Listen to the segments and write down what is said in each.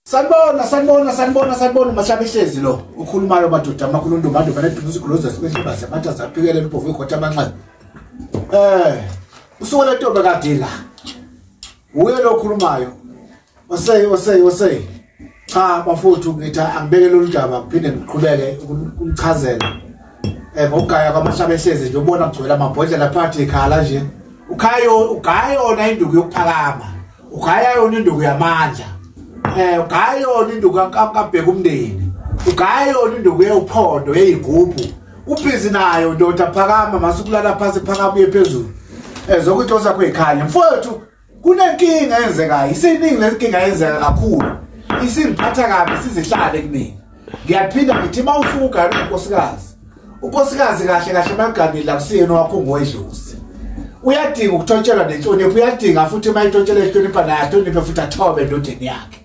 Sanibona mashabehlezi lo ukhulumayo madoda amakhulundo manje baneduze kuloza special base manje azaphikelela ubhovu ikhotha amanxeba. Usuke le ntombi kadila. Uye lo khulumayo. Wase. Cha bafuthu ngithi angibekele ulundaba kuphinde ngiqhubeke ukuchazela. Ngokugaya kwamashabehlezi nje ubona kugcwele amabhodlela phakathi ekhala nje. Ugaya yona induku yokuphakama. Ugaya yona induku yamandla. Ugaya yona induku kabheka umndeni. Ugaya yona induku yephondo yeyigubhu. Ubhizi nayo ndoda phakama masukulala phansi phakama uye phezulu. Zokuthi osakho ekhanya mfowethu kunenkinga eyenzekayo. Isiningi lenkinga eyenzeka kakhulu. Isingiphatha kabi sizihlale kimi. Ngiyaphinda ngithi mawusuka unkosikazi. Unkosikazi kahle magani la kusiyena wakho ngoedlusi. Uyadinga ukuthotshelwa nenhlonipho, uyadinga futhi mayithotshelwe inhlonipho nayo ahloniphe futhi athobe endodeni yakhe.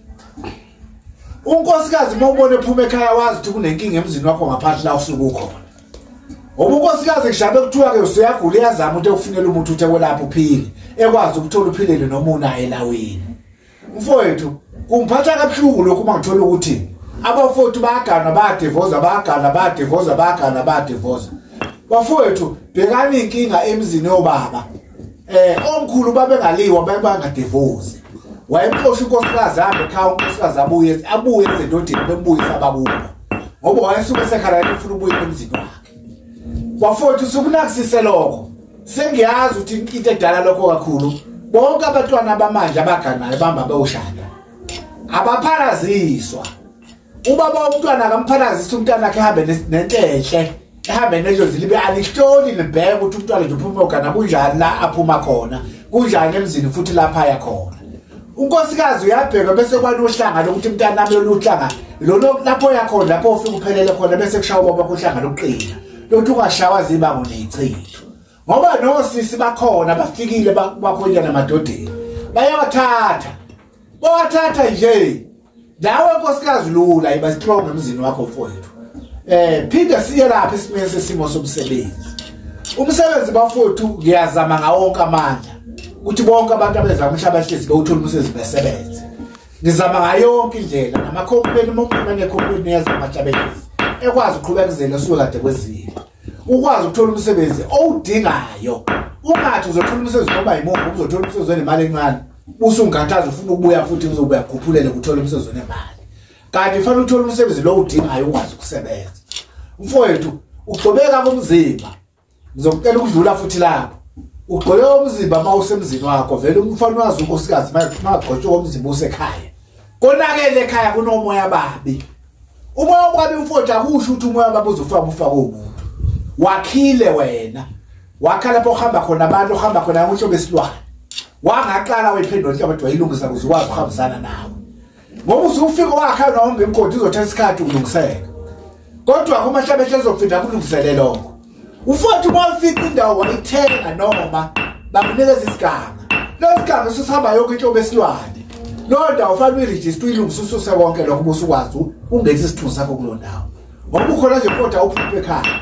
Unkosikazi mawubone ephuma ekhaya wazi ukuthi kunenkinga emzini wakho ngaphansi la usuku ukhona. Unkosikazi kushabe kuthiwa ke usuyagula iyazama ukuthi ukufunela umuntu uthe kwelapha uphile, ekwazi ukuthola uphilele noma unaye elawini. Mfowethu, kumphatha kabuhlungu lokho mangithola ukuthi abafowethu bayagana bayadivoza. Bafowethu, bhekani inkinga emzini yobaba. Omkhulu babengaliwa babangadivozi. Wayemxosha unkosikazi ahambe ekhaya unkosikazi abuye ezendodeni bembuyisa ababuko. Ngoba wayesuke sekhala efuna ubuye emzini wakhe. Bafowethu sukunakisise lokho. Sengiyazi ukuthi into edala lokho kakhulu. Bonke abantwana bamanje abaganayo bamba bewushada. Abapharaziswa. Ubaba umntwana akampharazisa umntwana akhe hambe nentenhle. Ehambe nejozi libe alihloli libheke ukuthi umntwana nje uphuma ogana kunjani la aphuma khona. Kunjani emzini futhi lapha ya khona. Unkosikazi uyabheka bese kwanohlanga lokuthi umntwana nami loluhlanga lolo lapho yakhona lapho ufika uphelele khona bese kushawa baba kuhlanga lokuqina. Lokuthi ungashawa zibango neyichitho. Ngoba nosisi bakhona bafikile bakhonyana emadodeni. Bayawathatha nje. Dawe unkosikazi lula iba strong emzini wakho mfowethu. Phinda siye lapha esimeni sesimo somsebenzi. Umsebenzi bafowethu ngiyazama ngawonke amandla ukuthi bonke abantu abenza umhlabahlezi bawuthola umsebenzi besebenze. Ngizama ngayonke indlela namakhompeni momane khompeni yazamahlabelezi. Ekwazi uqhubekizela suka kade kwezini. Ukwazi ukuthola umsebenzi owudingayo. Ungathi uzothola umsebenzi ngoba imuphi uzothola umsebenzi wenemali encane. Usungathaza ufuna ukubuya futhi uzobuya ukhuphulele ukuthola umsebenzi wenemali. Kanti fanele uthole umsebenzi lo udingayo ukwazi ukusebenza. Mfowethu, ugxobeka komzimba. Ngizokutela ukudlula futhi lapho. Ugxobeka komzimba mawusemzini wakho vele umfana wazi unkosikazi magqotshwe komzimba usekhaya. Konakele ekhaya kunomoya babi. Umoya obabi mfowethu akusho ukuthi umoya babi uzofaka ufaka umuntu. Wakhile wena. Wakhala lapho uhamba khona abantu uhamba khona ngisho besilwane. Wangaqala wephendwa ukuthi wayilungisa ukuze ukwazi ukuhambisana nawe. Ngoba usufika wakha noma ngemkhodi uzothatha isikhathi ukulungiseka. Kodwa kumahlabehle ezofunda kulungiselele lokho. Ufowethu mawufika indawo wayithenga noma bakunikeza isiganga. Lo siganga sisihamba yonke into besilwane. Lo ndawo ufanele uregister uyilungisa ususe konke lokho ubusukwazi ungenza isithunzi sakho kulo ndawo. Ngoba ukhona nje kodwa awuphuphe ekhaya.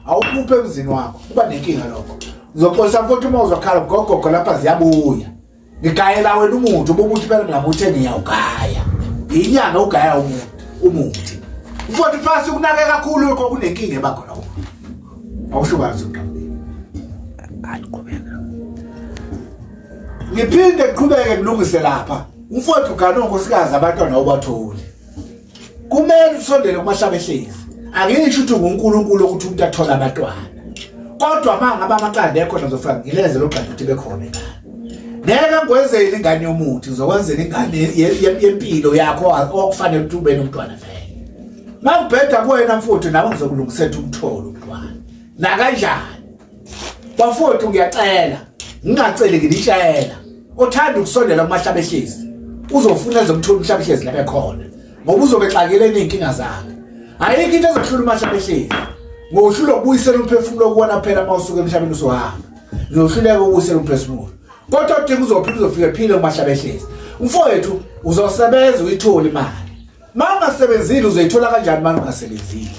Awuphuphe emzini wakho. Kuba nenkinga lokho. Uzoxolisa mfowethu uma uzokhala gogogo lapha ziyabuya. Ngigayela wena umuntu bobuthi phela mina nguthe ngiyawugaya. Inyanga ugaya umuthi. Mfowethu phasi kunake kakhulu lokho kunenkinga ebakhona. Awushukazi uqambile. Ayiqhubeka. Ngiphinde ngiqhubeke ngilungise lapha. Mfowethu gana unkosikazi abantwana obatholi. Kumele usondele kumahlabehlezi. Angisho ukuthi uNkulunkulu ukuthi umuntu athola abantwana. Kodwa mangaba amaqanda ekhona ngizofika ngileze lo qanda ukuthi bekhona ekhaya. Ngeke ngwenzele ingane yomuntu uzokwenzela ingane yempilo yakho okufanele ukuthi ube nomntwana vele. Makubheda kuwena mfowethu nawe ngizokulungisela umtholo umntwana. Na kanjani? Bafowethu ngiyacela, ngingaceli ngilitshela. Othanda ukusondela kumahlabehlezi. Uzofuna ezomthola umhlabehlezi lapha ekhona. Ngoba uzobexakele nezinkinga zakhe. Ayikho into ezohlula umahlabehlezi. Ngoshula ukubuyisela umphefumulo kuwona phela mawusuka emhlabeni usohamba. Ngiyohluleka ukubuyisela umphefumulo. Kodwa udinga uzofika phile kumahlabehlezi. Mfowethu uzosebenza uyithola imali. Mangasebenzile uzoyithola kanjani manje ungasebenzile?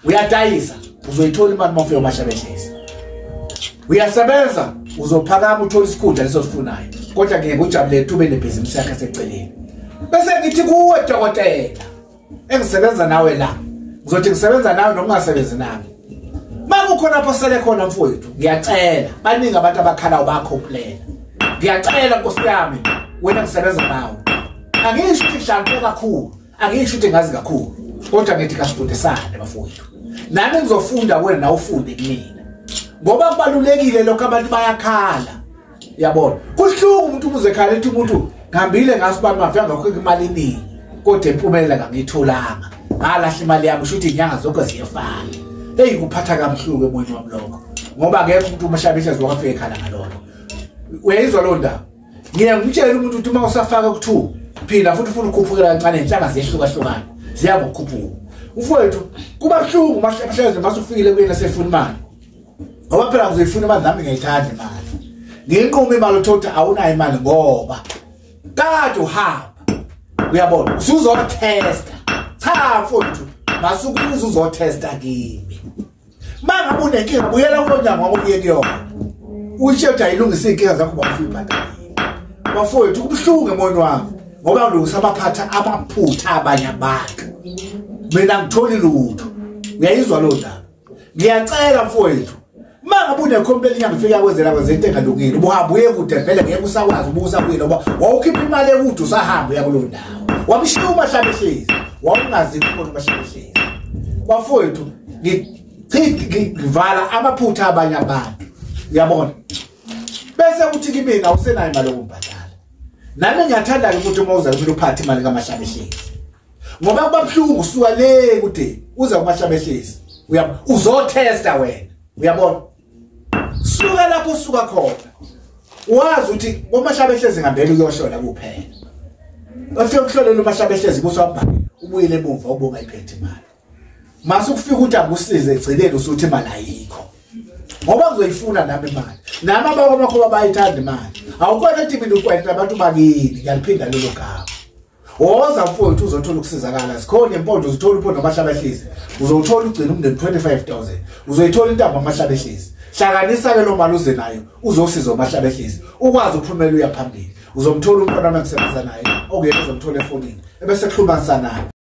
Uyadayisa uzoyithola imali mawufika kumahlabehlezi. Uyasebenza uzophakama uthola isikhundla lesosifunayo. Kodwa ngeke ujabule ube nebhizinisi yakhe seceleni. bese ngithi kuwe dokotela engisebenza nawe la ngizothi ngisebenza nawe noma ungasebenzi nami makukhona phosele khona mfowethu ngiyacela baningi abantu abakhala ubakhomplela ngiyacela Nkosi yami wena ngisebenza nawe angisho ukuthi ngishaqe kakhulu angisho ukuthi ngazi kakhulu kodwa ngithi kasifundisane bafowethu nami ngizofunda wena na ufunde kumina ngoba kubalulekile lokho abantu bayakhala yabona kuhlungu umuntu uzekhala ethi umuntu ngihambile ngasibani mafika ngakhokha imali eningi kodwa impumelelo ngangiyitholanga ngalahla imali yami usho ukuthi inyanga zonke ziyafana hey kuphatha kabuhlungu emoyeni wami lokho ngoba ngeke umuntu umashabisha zokafika ekhala ngalokho uyayizwa lo ndaba ngiyangitshela umuntu ukuthi uma usafaka ku2 phila futhi ufuna ukukhuphukela kancane inhlanga ziyahlukahlukana ziyabokhuphuka mfowethu kuba buhlungu mashabisha masufikile kuyena sefuna imali ngoba phela ngizoyifuna imali nami ngiyayithanda imali nginquma imali uthotha awunayo imali ngoba kade uhamba uyabona usuzotesta cha mfowethu masuku uzotesta kimi manga unenkinga buyela kulonyango ngokuye kuyona utshe uthi ayilungise inkinga zakho bafuyibhadala bafowethu kubuhlungu emoyeni wami ngoba ngilungisa abaphatha amaphutha abanye abantu mina ngitholi lutho uyayizwa lo ndaba ngiyacela mfowethu manga unekhompeli ngifika kwezela kwezento engalungile ubuhamba uye kude vele ngeke usakwazi ubusa kuye ngoba wawukhipha imali ekude usahamba uya kulo ndawo wamshiya uMahlabehlezi wawungazi ukubona uMahlabehlezi bafowethu ngivala amaphutha abanye abantu uyabona bese kuthi kimi awusenayo imali yokumbhadala nami ngiyathanda ukuthi uma uza kumele uphathe imali kaMahlabehlezi ngoba kubabuhlungu usuka le kude uza kuMahlabehlezi uzotesta wena uyabona suka lapho usuka khona wazi ukuthi uMahlabehlezi ngambele uyoshona kuphela bafike ukuhlolela uMahlabehlezi kuswabhaka ubuyile emumva ubonga iphethe imali mase ukufika ukuthi akusize egcineni usuthi imali ayikho ngoba uzoyifuna nami imali nami abakho bayithanda imali awukona ukuthi mina ukwenta abantu bakini ngiyaliphinda lelo gama woza mfowethu uzothola ukusizakala sikhona impondo uzothola impondo kaMahlabehlezi uzothola ugcina umndeni 25000 uzoyithola intamba kaMahlabehlezi hlanganisa ke lo mali uze nayo uzosiza uMahlabehlezi ukwazi ukuphumela uya phambili uzomthola umuntu onamsebenza naye okuyena uzomthola efonini ebese kuhlumanisana naye